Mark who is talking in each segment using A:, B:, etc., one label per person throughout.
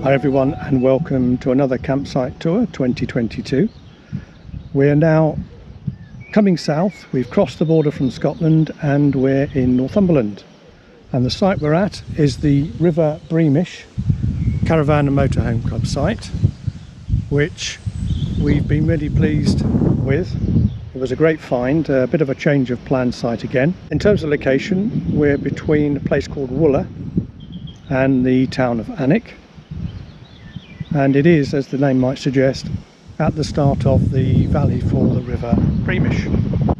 A: Hi everyone, and welcome to another campsite tour 2022. We're now coming south. We've crossed the border from Scotland and we're in Northumberland, and the site we're at is the River Breamish Caravan and Motorhome Club site, which we've been really pleased with. It was a great find, a bit of a change of plan site again. In terms of location, we're between a place called Wooler and the town of Alnwick. And it is, as the name might suggest, at the start of the valley for the River Breamish.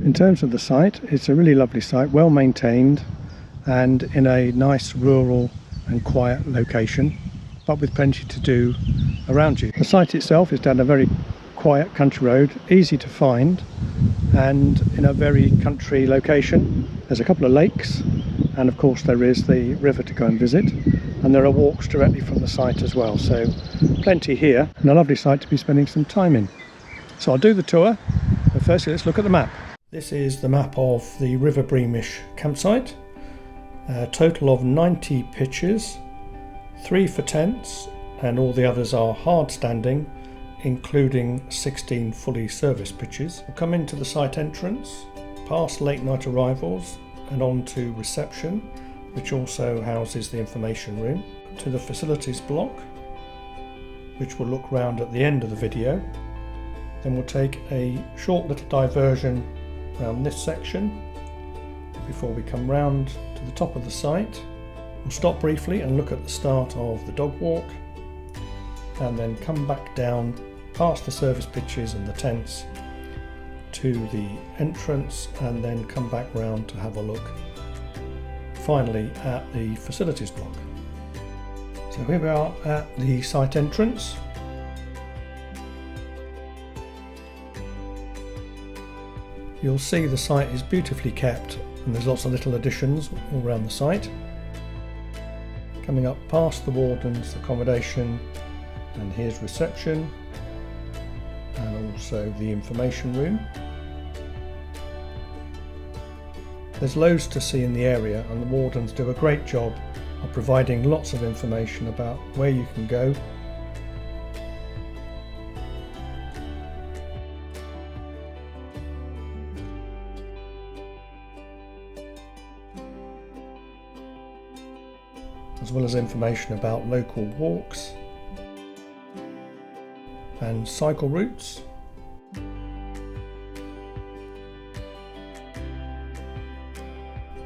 A: In terms of the site, it's a really lovely site, well maintained and in a nice rural and quiet location, but with plenty to do around you. The site itself is down a very quiet country road, easy to find, and in a very country location. There's a couple of lakes, and of course there is the river to go and visit, and there are walks directly from the site as well, so plenty here and a lovely site to be spending some time in. So I'll do the tour, but firstly let's look at the map. This is the map of the River Breamish campsite. A total of 90 pitches, 3 for tents, and all the others are hard standing, including 16 fully serviced pitches. We'll come into the site entrance, past late night arrivals and on to reception, which also houses the information room, to the facilities block, which we'll look round at the end of the video. Then we'll take a short little diversion around this section before we come round to the top of the site. We'll stop briefly and look at the start of the dog walk, and then come back down past the service pitches and the tents to the entrance, and then come back round to have a look finally at the facilities block. So here we are at the site entrance. You'll see the site is beautifully kept and there's lots of little additions all around the site. Coming up past the warden's accommodation, and here's reception and also the information room. There's loads to see in the area, and the wardens do a great job of providing lots of information about where you can go. As well as information about local walks and cycle routes.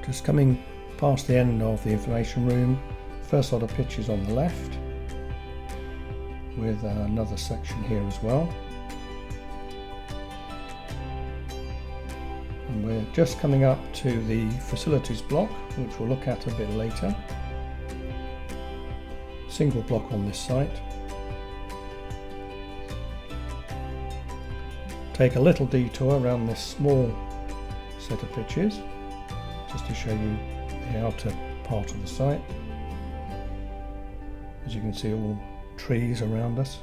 A: Just coming past the end of the information room, first lot of pitches on the left, with another section here as well. And we're just coming up to the facilities block, which we'll look at a bit later. Single block on this site. Take a little detour around this small set of pitches, just to show you the outer part of the site. As you can see, all trees around us.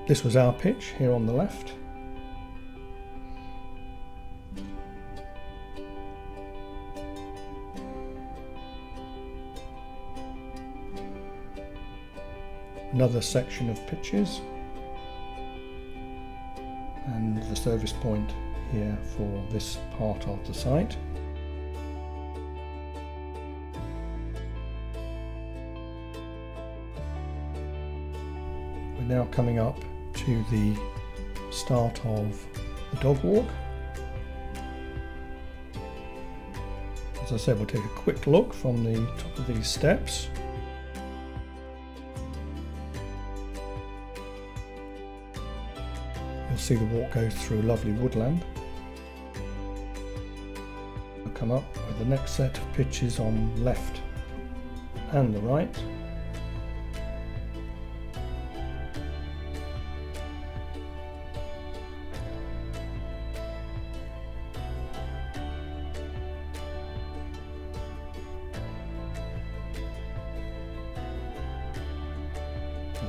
A: This was our pitch here on the left. Another section of pitches, and the service point here for this part of the site. We're now coming up to the start of the dog walk. As I said, we'll take a quick look from the top of these steps. You'll see the walk goes through lovely woodland. We'll come up with the next set of pitches on the left and the right.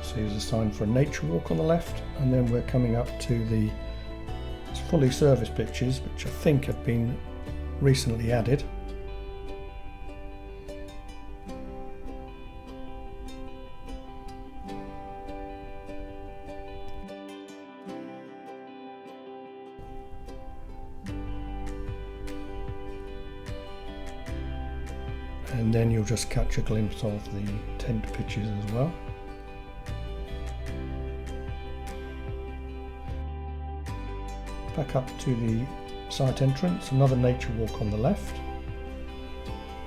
A: So here's a sign for a nature walk on the left, and then we're coming up to the fully serviced pitches, which I think have been recently added. and then you'll just catch a glimpse of the tent pitches as well. Back up to the site entrance, another nature walk on the left.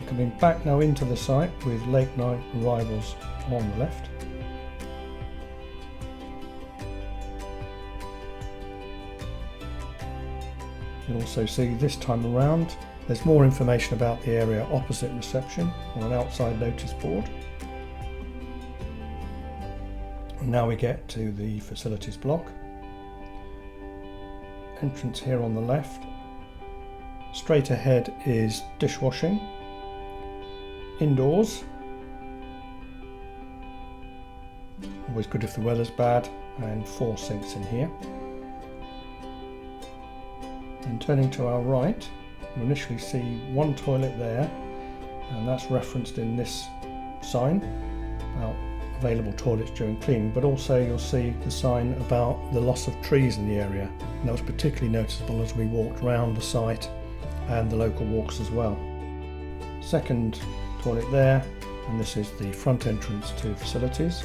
A: We're coming back now into the site with late night arrivals on the left. You'll also see this time around there's more information about the area opposite reception on an outside notice board. And now we get to the facilities block. Entrance here on the left. Straight ahead is dishwashing. Indoors. Always good if the weather's bad, and 4 sinks in here. And turning to our right, you'll initially see one toilet there, and that's referenced in this sign about available toilets during cleaning, but also you'll see the sign about the loss of trees in the area, and that was particularly noticeable as we walked around the site and the local walks as well. Second toilet there, and this is the front entrance to facilities.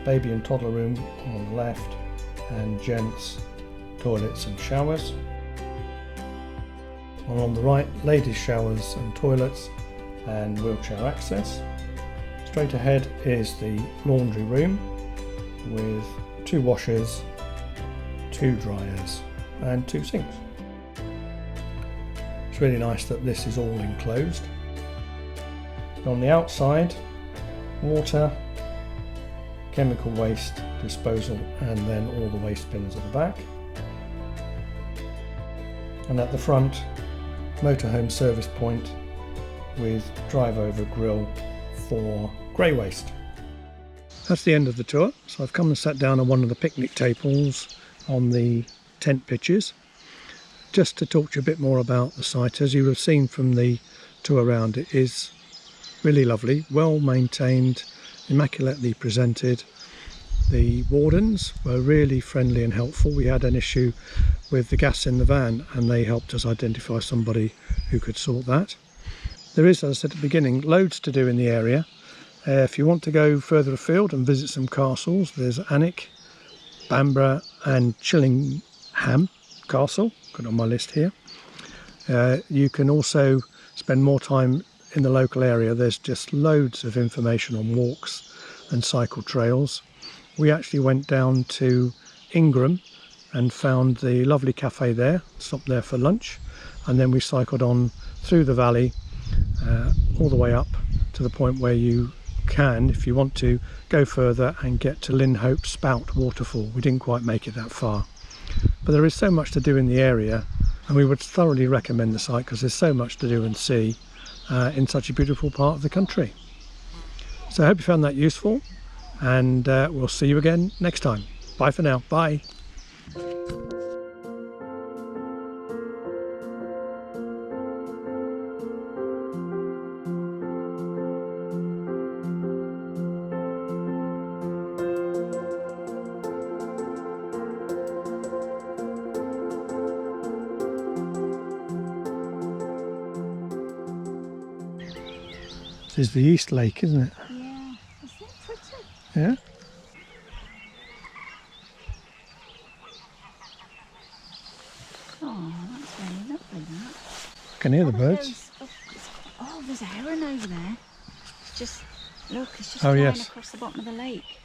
A: Baby and toddler room on the left, and gents toilets and showers. And on the right, ladies showers and toilets and wheelchair access. Straight ahead is the laundry room with 2 washers, 2 dryers and 2 sinks. It's really nice that this is all enclosed. On the outside, water, chemical waste disposal, and then all the waste bins at the back. And at the front, motorhome service point with drive-over grill for grey waste. That's the end of the tour. So I've come and sat down on one of the picnic tables on the tent pitches just to talk to you a bit more about the site. As you have seen from the tour around, it is really lovely, well maintained, immaculately presented. The wardens were really friendly and helpful. We had an issue with the gas in the van and they helped us identify somebody who could sort that. There is, as I said at the beginning, loads to do in the area. If you want to go further afield and visit some castles, there's Alnwick, Bamburgh and Chillingham Castle, got on my list here. You can also spend more time in the local area. There's just loads of information on walks and cycle trails. We actually went down to Ingram and found the lovely cafe there, stopped there for lunch, and then we cycled on through the valley all the way up to the point where you can, if you want to, go further and get to Linhope Spout waterfall. We didn't quite make it that far, but there is so much to do in the area, and we would thoroughly recommend the site because there's so much to do and see in such a beautiful part of the country. So I hope you found that useful, and we'll see you again next time. Bye for now. Bye. This is the East Lake, isn't it?
B: Yeah. Isn't it pretty?
A: Yeah.
B: Oh, that's really lovely, that.
A: I can hear the birds.
B: Oh, there's a heron over there. It's just, look, it's just
A: Oh,
B: flying
A: yes.
B: across the bottom of the lake.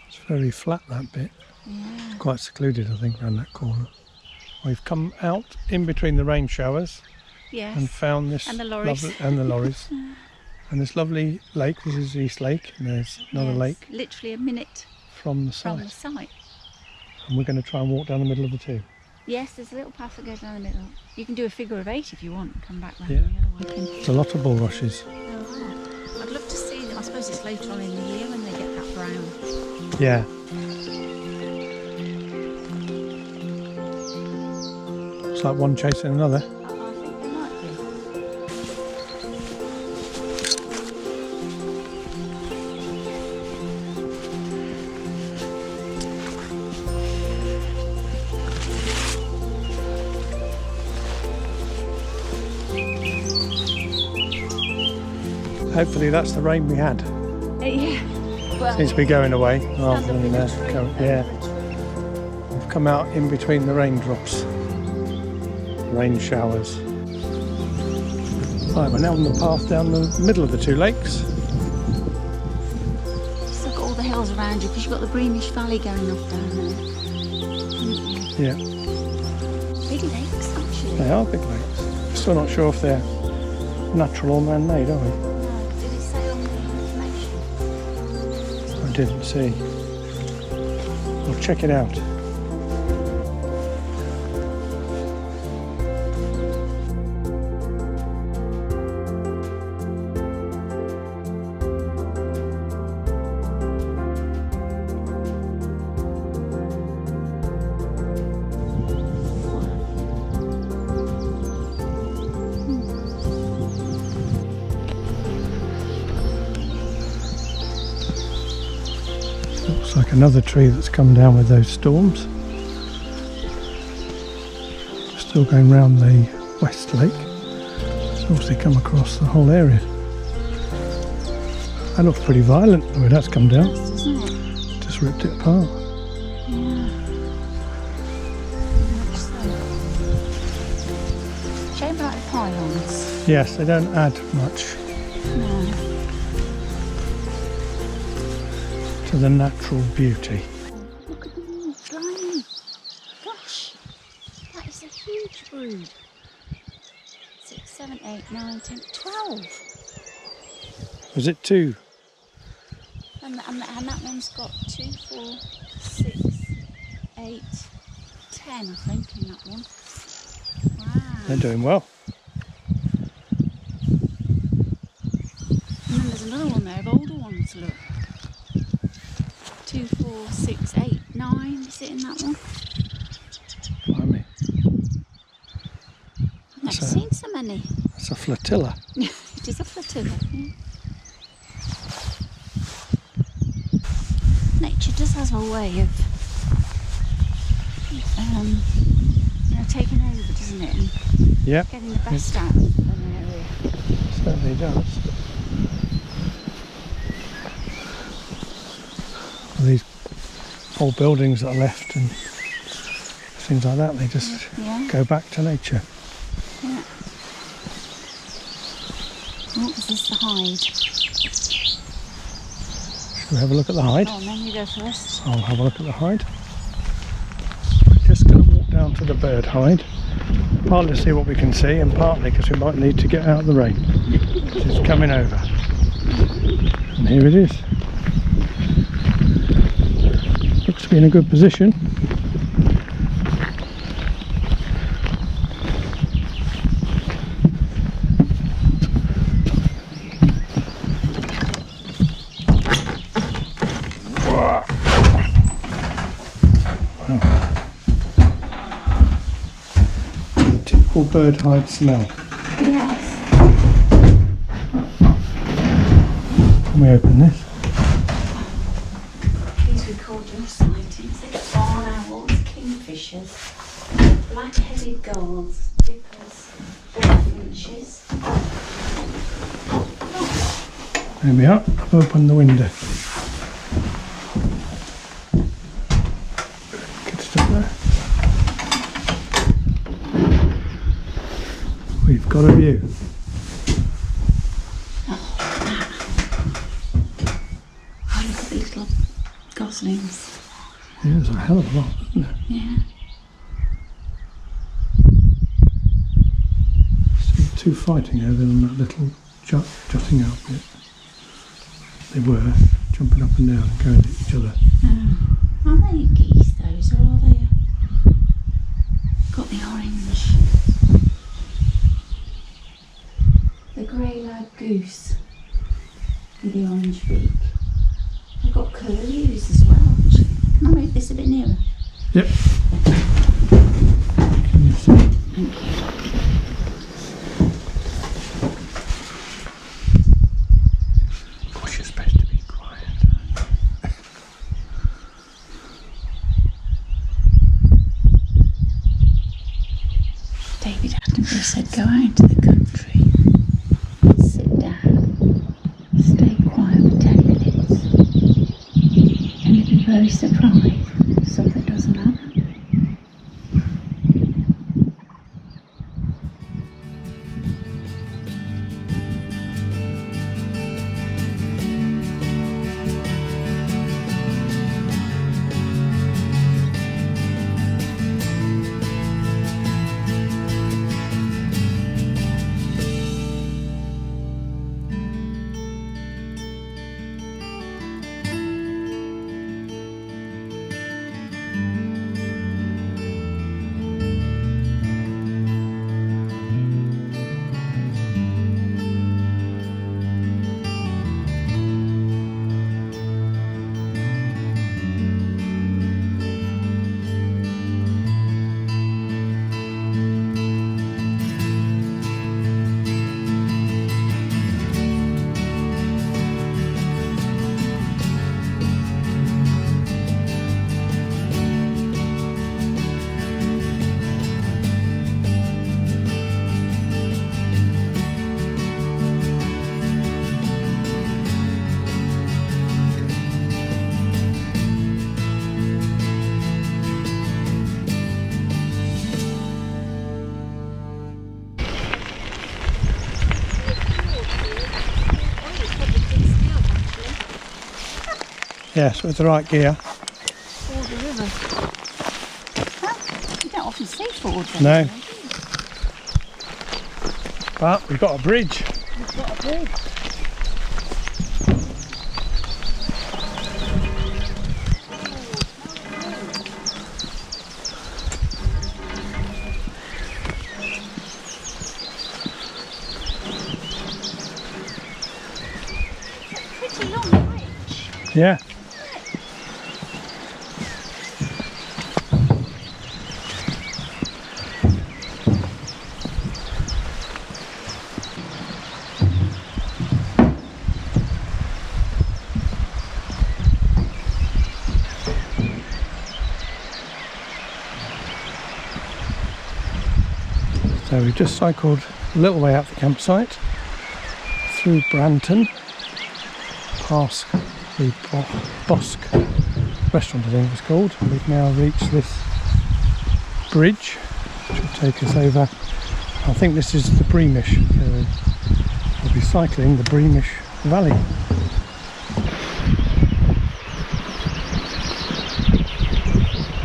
A: It's very flat, that bit.
B: Yeah.
A: It's quite secluded, I think, around that corner. We've come out in between the rain showers
B: Yes.
A: and found this
B: And the lorries.
A: and the lorries. And this lovely lake. This is East Lake, and there's another
B: Yes,
A: lake
B: literally a minute
A: from the
B: from
A: site.
B: the site.
A: And we're going to try and walk down the middle of the two.
B: Yes, there's a little path that goes down the middle. You can do a figure of 8 if you want and come back round
A: Yeah.
B: the other way.
A: There's a lot of bulrushes.
B: Oh, I'd love to see them. I suppose it's later on in the year when they get that brown.
A: Yeah. It's like one chasing another.
B: I think they might be.
A: Hopefully that's the rain we had.
B: Yeah. Well,
A: Seems to be going away rather
B: stand up
A: than
B: in a tree,
A: yeah.
B: over a tree.
A: We've come out in between the raindrops. Rain showers. Right, we're now on the path down the middle of the two lakes.
B: Just look at all the hills around you, because you've got the Breamish Valley going off down there.
A: Yeah,
B: Big lakes, actually.
A: they are big lakes. Still not sure if they're natural or man-made, are we?
B: No, did it say on the information?
A: I didn't see. We'll check it out. Looks like another tree that's come down with those storms. Still going round the West Lake. It's obviously come across the whole area. That looks pretty violent the way that's come down.
B: Yes, doesn't it?
A: Just ripped it apart.
B: Yeah. Much so. Shame about the pylons.
A: Yes, they don't add much
B: No.
A: to the natural beauty.
B: Look at them, slimy. Gosh, that is a huge brood. 6, 7, 8, 9, 10, 12.
A: Was it two?
B: And that one's got 2, 4, 6, 8, 10, I think, in that one.
A: They're
B: Wow.
A: doing well.
B: And then there's another one there of older ones, look. 2, 4, 6, 8, 9. Is it in that one?
A: Blimey.
B: I've never
A: So-
B: seen so many.
A: That's a flotilla.
B: It is a flotilla. Yeah. Nature does have a way of, taking over, doesn't it? And
A: Yep,
B: getting the best out of an area.
A: certainly does. These old buildings that are left and things like that, they just
B: Yeah.
A: go back to nature.
B: Yeah. Oh, is this the hide?
A: Shall we have a look at the hide?
B: Oh, and then you go first.
A: I'll have a look at the hide. We're just going to walk down to the bird hide, partly to see what we can see and partly because we might need to get out of the rain. It's coming over. And here it is. Looks to be in a good position. Typical bird hide smell.
B: Yes.
A: Can we open this?
B: These record your sightings. It's barn owls, kingfishers, black-headed gulls, dippers, bullfinches.
A: There we are. I've opened the window. Good stuff there. We've got a view.
B: Oh, look at these little goslings.
A: Yeah, there's a hell of a lot, isn't there?
B: Yeah.
A: See two fighting over on that little jutting out bit. They were jumping up and down and going at each other.
B: Oh. Are they geese, those, or are they got the orange? The grey-lag goose with the orange beak. They've got curlews as well, actually. Can I move this a bit nearer?
A: Yep. Can you see?
B: Thank you.
A: Of course, you're supposed to be quiet.
B: David Attenborough said, go out to the country, sit down, very surprised something doesn't happen.
A: Yes, with the right gear.
B: Ford the river. Huh? You don't often see Fords.
A: No. But we've got a bridge.
B: We've got a bridge. Pretty long bridge.
A: Yeah. So we've just cycled a little way out the campsite, through Branton, past the Bosque restaurant I think it was called. We've now reached this bridge which will take us over. I think this is the Breamish. We'll be cycling the Breamish Valley.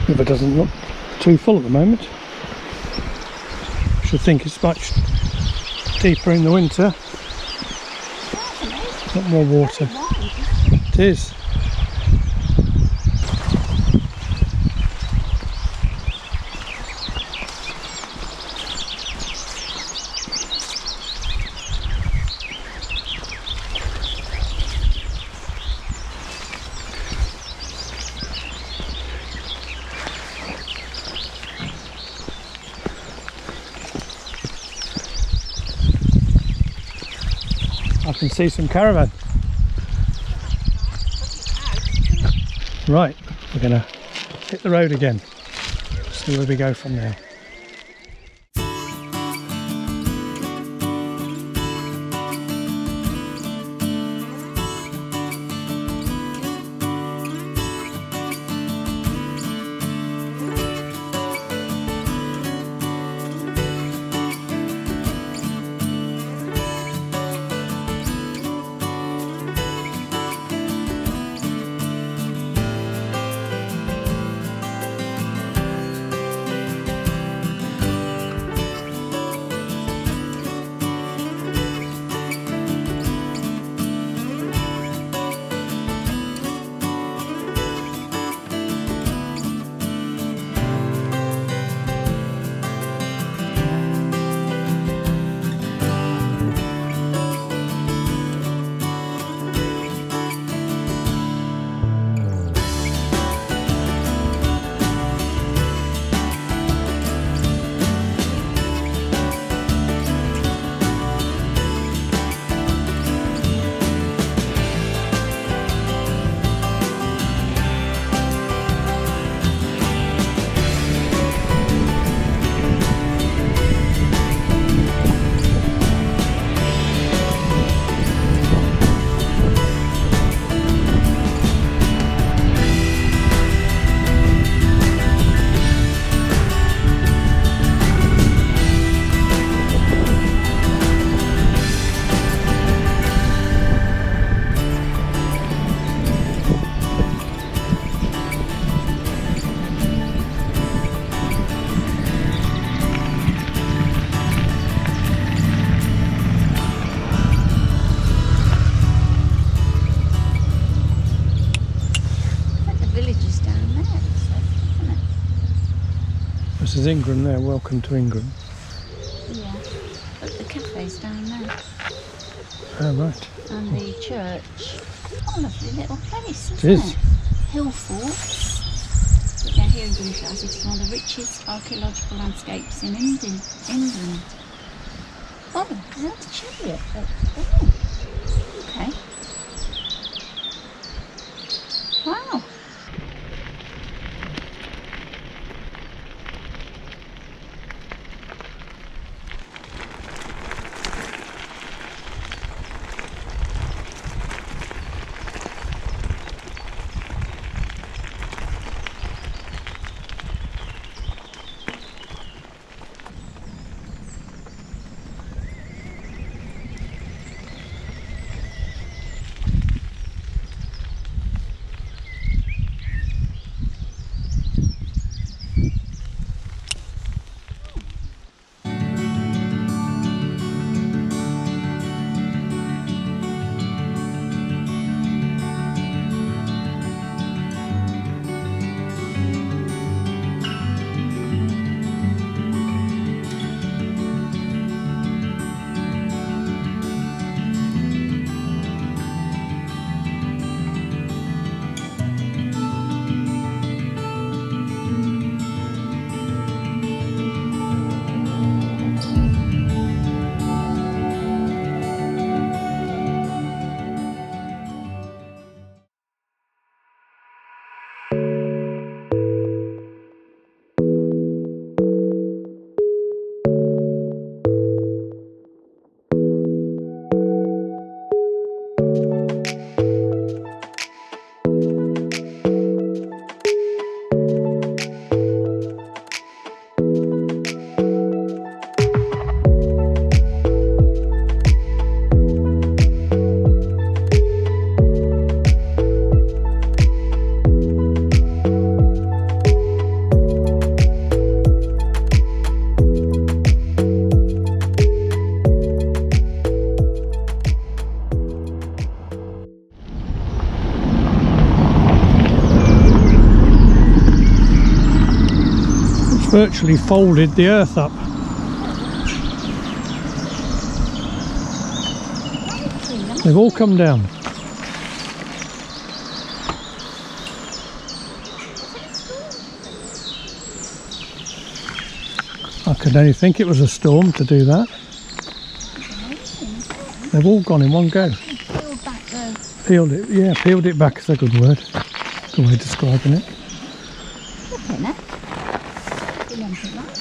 A: River doesn't look too full at the moment. Should think it's much deeper in the winter. Got more water. It is. I can see some caravan. Right, we're going to hit the road again, see where we go from there. Ingram there, welcome to Ingram.
B: Yeah, but the cafe's down there.
A: Oh, right.
B: And the church. What a lovely little place,
A: It
B: isn't
A: is.
B: it? Hill forts. But yeah, here in Breamish Valley, it's one of the richest archaeological landscapes in England. Oh, is that a chariot? Oh, okay. Wow.
A: Virtually folded the earth up. They've all come down. I could only think it was a storm to do that. They've all gone in one go.
B: Peeled back though.
A: Peeled it, yeah, peeled it back is a good word. Good way of describing it.
B: Flipping it. Didn't anything like that.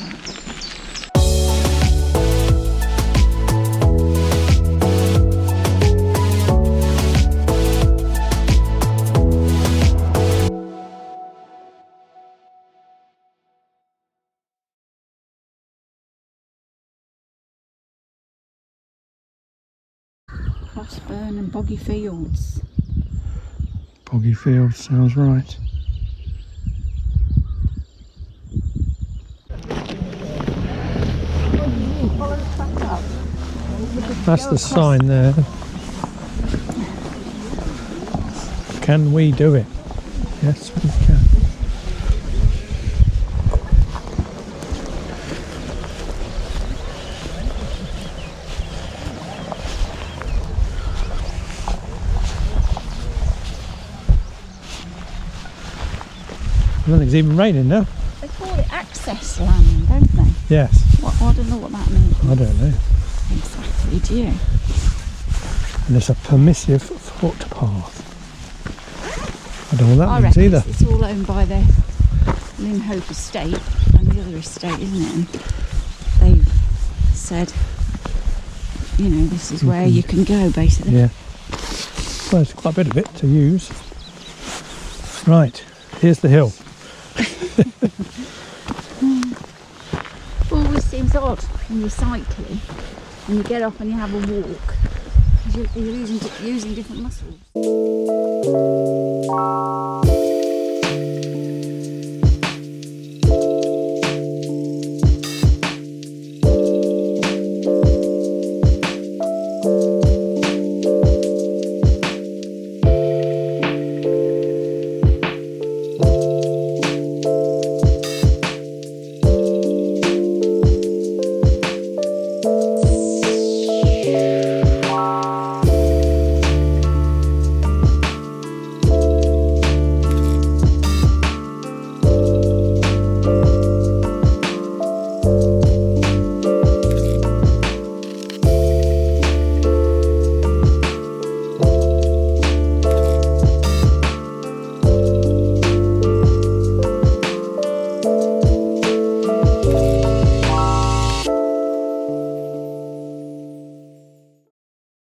B: Crossburn and boggy fields.
A: Boggy field sounds right. That's the sign there. Can we do it? Yes, we can. I don't think it's even raining now.
B: They call it access land, don't they?
A: Yes.
B: I don't know what that means.
A: I don't know.
B: Exactly, do you?
A: And it's a permissive footpath. I don't know what that
B: I
A: means
B: reckon
A: either.
B: it's all owned by the Lynhope estate and the other estate, isn't it? And they've said, you know, this is where you can go, basically.
A: Yeah. Well, there's quite a bit of it to use. Right, here's the hill.
B: Always seems odd when you're cycling and you get off and you have a walk because you're using different muscles.